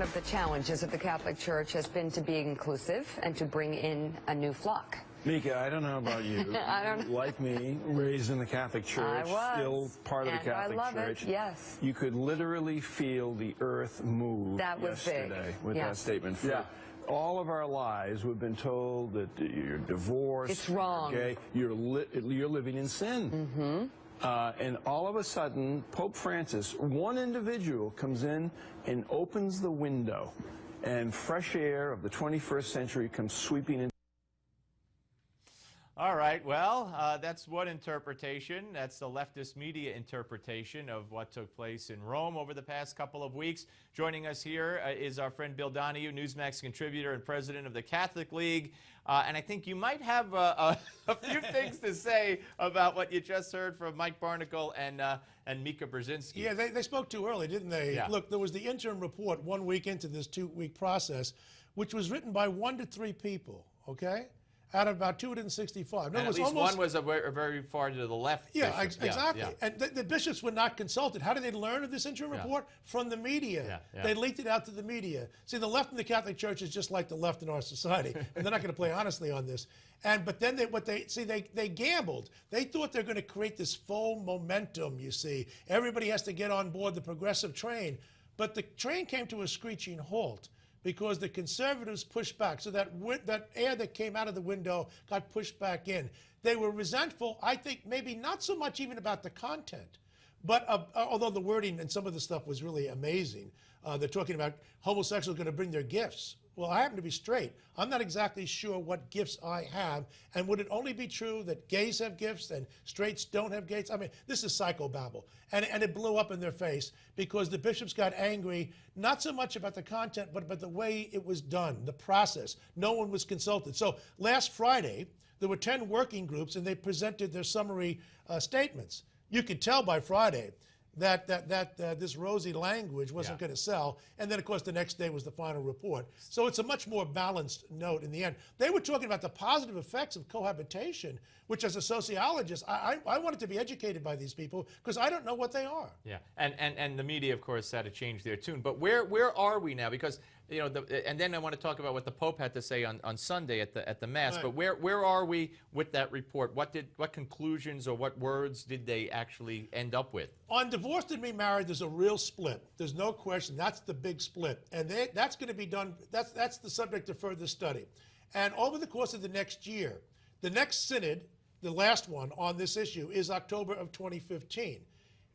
one of the challenges of the Catholic Church has been to be inclusive and to bring in a new flock. Mika, I don't know about you. Like me, raised in the Catholic Church, still part of the Catholic Church. Yes. You could literally feel the earth move yesterday with that statement. For all of our lives, we've been told that you're divorced, it's wrong. You're gay, you're living in sin. And all of a sudden, Pope Francis, one individual comes in and opens the window, and fresh air of the 21st century comes sweeping in. All right, well, that's one interpretation. That's the leftist media interpretation of what took place in Rome over the past couple of weeks. Joining us here is our friend Bill Donohue, Newsmax contributor and president of the Catholic League. And I think you might have a few things to say about what you just heard from Mike Barnacle and Mika Brzezinski. Yeah, they spoke too early, didn't they? Yeah. Look, there was the interim report 1 week into this 2-week process, which was written by 1 to 3 people, okay? Out of about 265. No, and at least one was very far to the left. Yeah, bishop. exactly. Yeah. And the bishops were not consulted. How did they learn of this interim report? From the media. They leaked it out to the media. See, the left in the Catholic Church is just like the left in our society, and they're not going to play honestly on this. But then they gambled. They thought they're going to create this faux momentum. You see, everybody has to get on board the progressive train, but the train came to a screeching halt, because the conservatives pushed back. So that air that came out of the window got pushed back in. They were resentful, I think, maybe not so much even about the content, but although the wording and some of the stuff was really amazing. They're talking about homosexuals going to bring their gifts. Well, I happen to be straight. I'm not exactly sure what gifts I have. And would it only be true that gays have gifts and straights don't have gifts? I mean, this is psychobabble. And it blew up in their face because the bishops got angry, not so much about the content, but about the way it was done, the process. No one was consulted. So last Friday, there were 10 working groups, and they presented their summary statements. You could tell by Friday that this rosy language wasn't going to sell. And then, of course, the next day was the final report. So it's a much more balanced note in the end. They were talking about the positive effects of cohabitation, which as a sociologist, I wanted to be educated by these people because I don't know what they are. Yeah, and the media, of course, had to change their tune. But where are we now? Because, you know, and then I want to talk about what the Pope had to say on Sunday at the Mass. Right. But where are we with that report? What conclusions or what words did they actually end up with? On divorced and remarried, there's a real split. There's no question. That's the big split. And that's going to be done, that's the subject of further study. And over the course of the next year, the next synod, the last one on this issue, is October of 2015.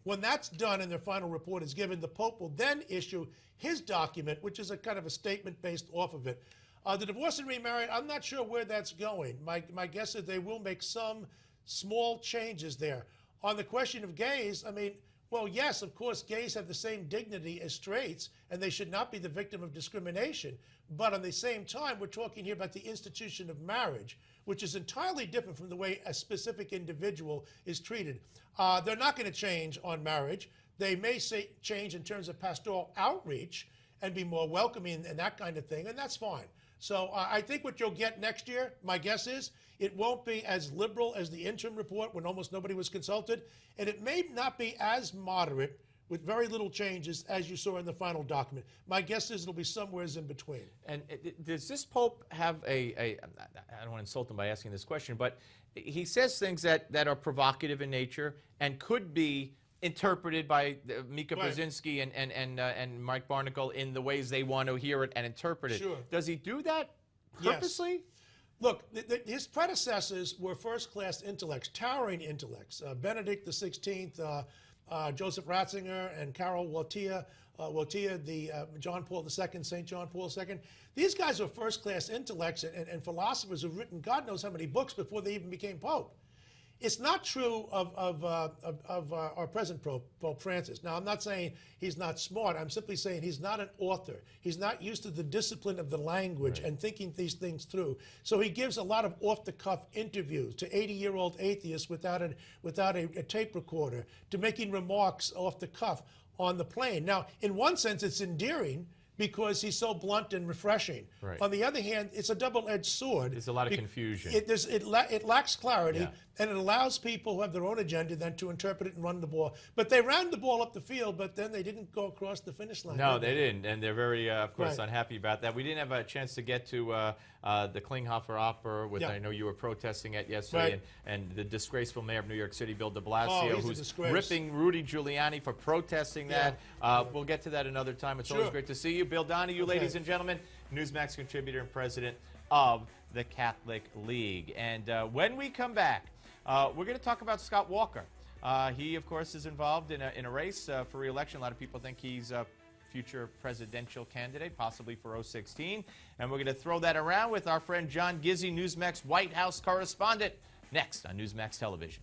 When that's done and their final report is given, the Pope will then issue his document, which is a kind of a statement based off of it. The divorced and remarried, I'm not sure where that's going. My guess is they will make some small changes there. On the question of gays, I mean, well, yes, of course, gays have the same dignity as straights, and they should not be the victim of discrimination. But at the same time, we're talking here about the institution of marriage, which is entirely different from the way a specific individual is treated. They're not going to change on marriage. They may change in terms of pastoral outreach and be more welcoming and that kind of thing, and that's fine. So I think what you'll get next year, my guess is, it won't be as liberal as the interim report when almost nobody was consulted, and it may not be as moderate with very little changes as you saw in the final document. My guess is it'll be somewhere in between. And does this Pope have I don't want to insult him by asking this question, but he says things that are provocative in nature and could be interpreted by Mika Brzezinski and Mike Barnacle in the ways they want to hear it and interpret it. Sure. Does he do that purposely? Yes. Look, his predecessors were first-class intellects, towering intellects. Benedict XVI, Joseph Ratzinger, and Karol Wojtyła, the John Paul II, St. John Paul II. These guys were first-class intellects and philosophers who've written God knows how many books before they even became Pope. It's not true of our present Pope Francis. Now, I'm not saying he's not smart. I'm simply saying he's not an author. He's not used to the discipline of the language and thinking these things through. So he gives a lot of off-the-cuff interviews to 80-year-old atheists without a tape recorder, to making remarks off the cuff on the plane. Now, in one sense, it's endearing, because he's so blunt and refreshing. Right. On the other hand, it's a double-edged sword. There's a lot of confusion. It lacks clarity. Yeah. and it allows people who have their own agenda then to interpret it and run the ball. But they ran the ball up the field, but then they didn't go across the finish line. No, they didn't, and they're very, of course, Right. unhappy about that. We didn't have a chance to get to the Klinghoffer Opera, which Yeah. I know you were protesting at yesterday, Right. and the disgraceful mayor of New York City, Bill de Blasio, Oh, he's a who's disgrace. ripping Rudy Giuliani for protesting that. We'll get to that another time. It's always Sure. great to see you. Bill Donohue, Okay. ladies and gentlemen, Newsmax contributor and president of the Catholic League. And when we come back, we're going to talk about Scott Walker. He, of course, is involved in a race for re-election. A lot of people think he's a future presidential candidate, possibly for 2016. And we're going to throw that around with our friend John Gizzi, Newsmax White House correspondent, next on Newsmax Television.